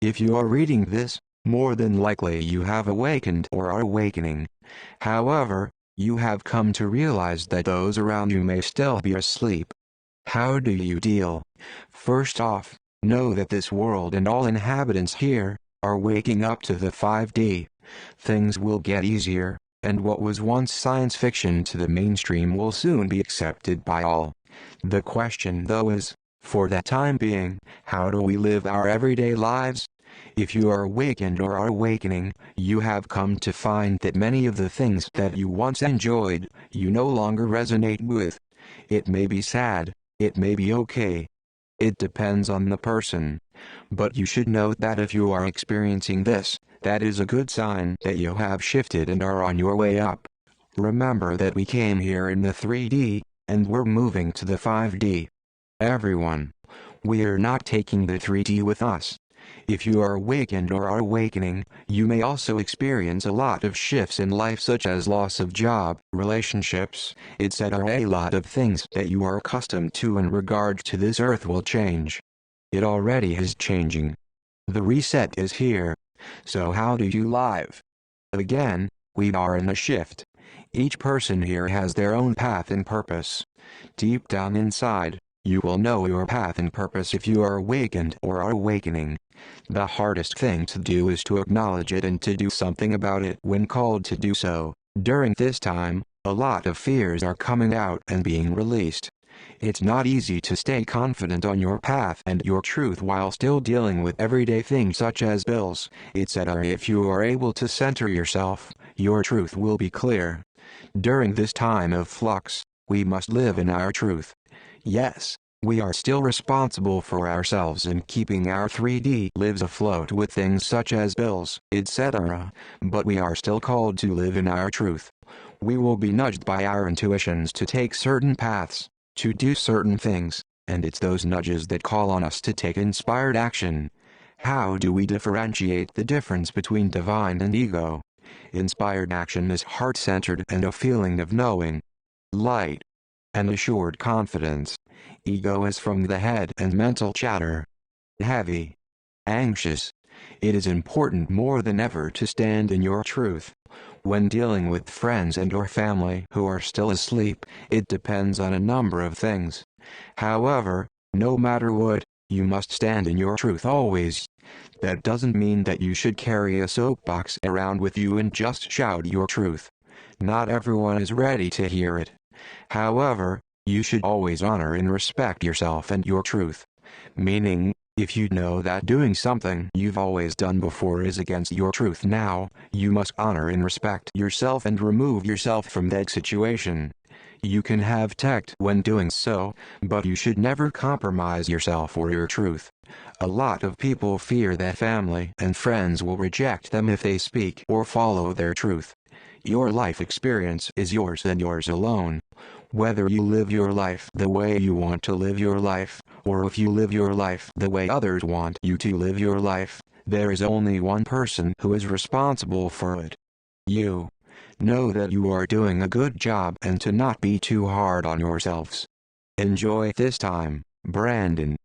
If you are reading this, more than likely you have awakened or are awakening. However, you have come to realize that those around you may still be asleep. How do you deal? First off, know that this world and all inhabitants here are waking up to the 5D. Things will get easier, and what was once science fiction to the mainstream will soon be accepted by all. The question though is, for the time being, how do we live our everyday lives? If you are awakened or are awakening, you have come to find that many of the things that you once enjoyed, you no longer resonate with. It may be sad, it may be okay. It depends on the person. But you should note that if you are experiencing this, that is a good sign that you have shifted and are on your way up. Remember that we came here in the 3D, and we're moving to the 5D. Everyone. We're not taking the 3D with us. If you are awakened or are awakening, you may also experience a lot of shifts in life such as loss of job, relationships, etc. A lot of things that you are accustomed to in regard to this earth will change. It already is changing. The reset is here. So how do you live? Again, we are in a shift. Each person here has their own path and purpose. Deep down inside, you will know your path and purpose if you are awakened or are awakening. The hardest thing to do is to acknowledge it and to do something about it when called to do so. During this time, a lot of fears are coming out and being released. It's not easy to stay confident on your path and your truth while still dealing with everyday things such as bills, etc. If you are able to center yourself, your truth will be clear. During this time of flux, we must live in our truth. Yes, we are still responsible for ourselves in keeping our 3D lives afloat with things such as bills, etc. But we are still called to live in our truth. We will be nudged by our intuitions to take certain paths, to do certain things, and it's those nudges that call on us to take inspired action. How do we differentiate the difference between divine and ego? Inspired action is heart-centered and a feeling of knowing, light, and assured confidence. Ego is from the head and mental chatter. Heavy. Anxious. It is important more than ever to stand in your truth. When dealing with friends and or family who are still asleep, it depends on a number of things. However, no matter what, you must stand in your truth always. That doesn't mean that you should carry a soapbox around with you and just shout your truth. Not everyone is ready to hear it. However, you should always honor and respect yourself and your truth. Meaning, if you know that doing something you've always done before is against your truth now, you must honor and respect yourself and remove yourself from that situation. You can have tact when doing so, but you should never compromise yourself or your truth. A lot of people fear that family and friends will reject them if they speak or follow their truth. Your life experience is yours and yours alone. Whether you live your life the way you want to live your life, or if you live your life the way others want you to live your life, there is only one person who is responsible for it. You. Know that you are doing a good job and to not be too hard on yourselves. Enjoy this time, Brandon.